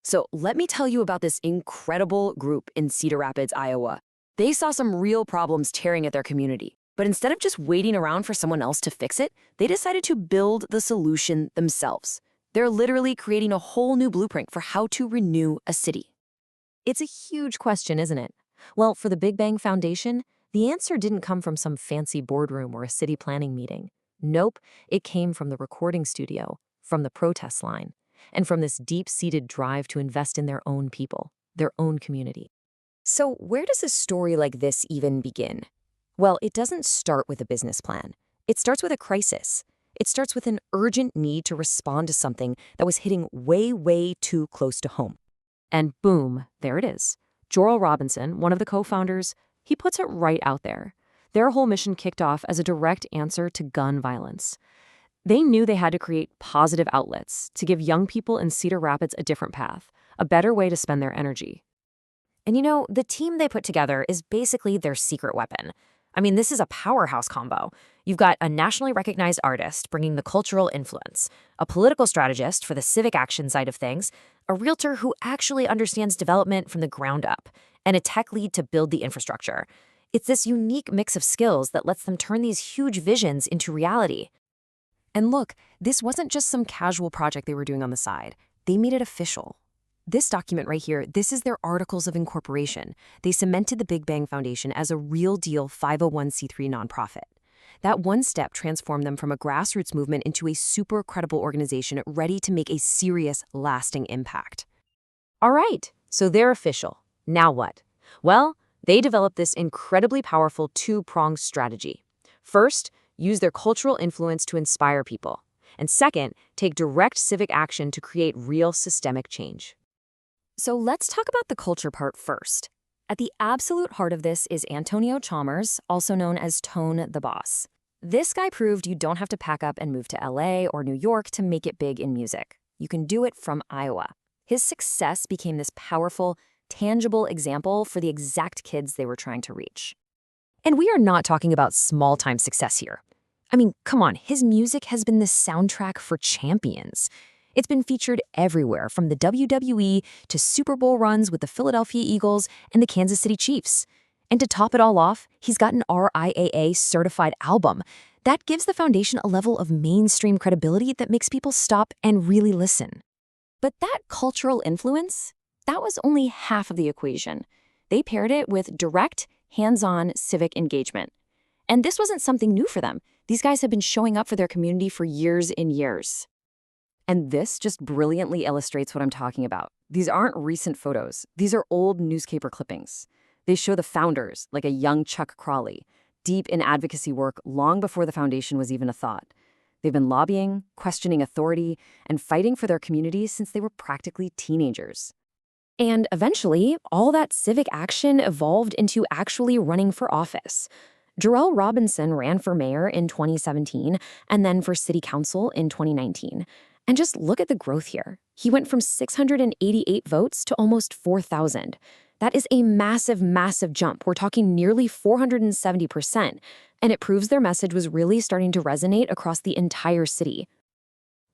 So let me tell you about this incredible group in Cedar Rapids, Iowa. They saw some real problems tearing at their community. But instead of just waiting around for someone else to fix it, they decided to build the solution themselves. They're literally creating a whole new blueprint for how to renew a city. It's a huge question, isn't it? Well, for the Big Bang Foundation, the answer didn't come from some fancy boardroom or a city planning meeting. Nope, it came from the recording studio, from the protest line, and from this deep-seated drive to invest in their own people, their own community. So where does a story like this even begin? Well, it doesn't start with a business plan. It starts with a crisis. It starts with an urgent need to respond to something that was hitting way, way too close to home. And boom, there it is. Joral Robinson, one of the co-founders, he puts it right out there. Their whole mission kicked off as a direct answer to gun violence. They knew they had to create positive outlets to give young people in Cedar Rapids a different path, a better way to spend their energy. And the team they put together is basically their secret weapon. I mean, this is a powerhouse combo. You've got a nationally recognized artist bringing the cultural influence, a political strategist for the civic action side of things, a realtor who actually understands development from the ground up, and a tech lead to build the infrastructure. It's this unique mix of skills that lets them turn these huge visions into reality. And look, this wasn't just some casual project they were doing on the side. They made it official. This document right here, this is their articles of incorporation. They cemented the Big Bang Foundation as a real-deal 501c3 nonprofit. That one step transformed them from a grassroots movement into a super credible organization ready to make a serious, lasting impact. All right, so they're official. Now what? Well, they developed this incredibly powerful two-pronged strategy. First, use their cultural influence to inspire people. And second, take direct civic action to create real systemic change. So let's talk about the culture part first. At the absolute heart of this is Antonio Chalmers, also known as Tone the Boss. This guy proved you don't have to pack up and move to LA or New York to make it big in music. You can do it from Iowa. His success became this powerful, tangible example for the exact kids they were trying to reach. And we are not talking about small-time success here. I mean, come on, his music has been the soundtrack for champions. It's been featured everywhere, from the WWE to Super Bowl runs with the Philadelphia Eagles and the Kansas City Chiefs. And to top it all off, he's got an RIAA-certified album. That gives the foundation a level of mainstream credibility that makes people stop and really listen. But that cultural influence, that was only half of the equation. They paired it with direct, hands-on civic engagement. And this wasn't something new for them. These guys have been showing up for their community for years and years. And this just brilliantly illustrates what I'm talking about. These aren't recent photos. These are old newspaper clippings. They show the founders, like a young Chuck Crawley, deep in advocacy work long before the foundation was even a thought. They've been lobbying, questioning authority, and fighting for their communities since they were practically teenagers. And eventually, all that civic action evolved into actually running for office. Joral Robinson ran for mayor in 2017 and then for city council in 2019. And just look at the growth here. He went from 688 votes to almost 4,000. That is a massive, massive jump. We're talking nearly 470%. And it proves their message was really starting to resonate across the entire city.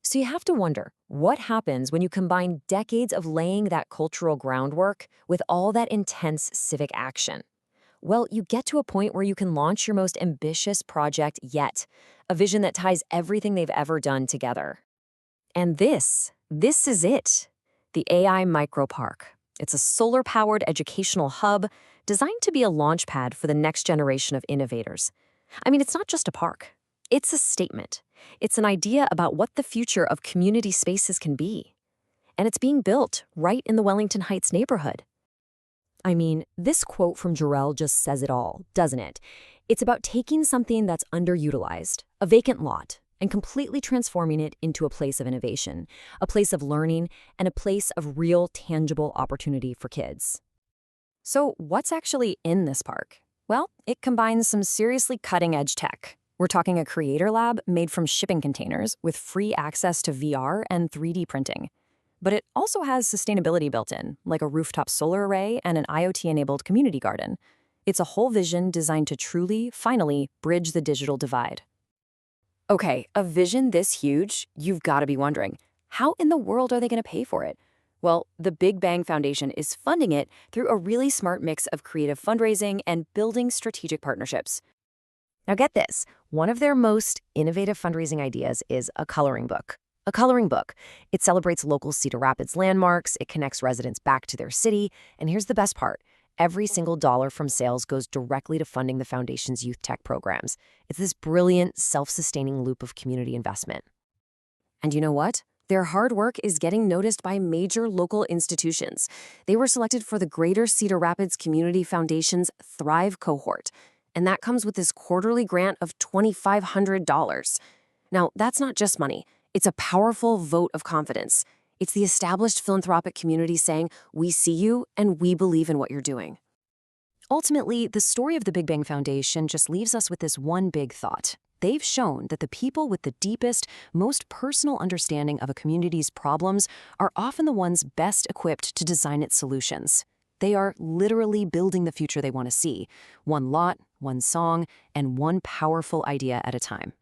So you have to wonder, what happens when you combine decades of laying that cultural groundwork with all that intense civic action? Well, you get to a point where you can launch your most ambitious project yet, a vision that ties everything they've ever done together. And this is it, the AI Micropark. It's a solar-powered educational hub designed to be a launch pad for the next generation of innovators. I mean, it's not just a park. It's a statement. It's an idea about what the future of community spaces can be. And it's being built right in the Wellington Heights neighborhood. I mean, this quote from Joral just says it all, doesn't it? It's about taking something that's underutilized, a vacant lot, and completely transforming it into a place of innovation, a place of learning, and a place of real, tangible opportunity for kids. So what's actually in this park? Well, it combines some seriously cutting-edge tech. We're talking a creator lab made from shipping containers with free access to VR and 3D printing. But it also has sustainability built in, like a rooftop solar array and an IoT-enabled community garden. It's a whole vision designed to truly, finally, bridge the digital divide. Okay, a vision this huge, you've got to be wondering, how in the world are they going to pay for it? Well, the Big Bang Foundation is funding it through a really smart mix of creative fundraising and building strategic partnerships. Now, get this, one of their most innovative fundraising ideas is a coloring book. A coloring book. It celebrates local Cedar Rapids landmarks, it connects residents back to their city, and here's the best part. Every single dollar from sales goes directly to funding the foundation's youth tech programs. It's this brilliant, self-sustaining loop of community investment. And you know what? Their hard work is getting noticed by major local institutions. They were selected for the Greater Cedar Rapids Community Foundation's Thrive cohort, and that comes with this quarterly grant of $2,500. Now, that's not just money. It's a powerful vote of confidence. It's the established philanthropic community saying, we see you and we believe in what you're doing. Ultimately, the story of the Big Bang Foundation just leaves us with this one big thought. They've shown that the people with the deepest, most personal understanding of a community's problems are often the ones best equipped to design its solutions. They are literally building the future they want to see, one lot, one song, and one powerful idea at a time.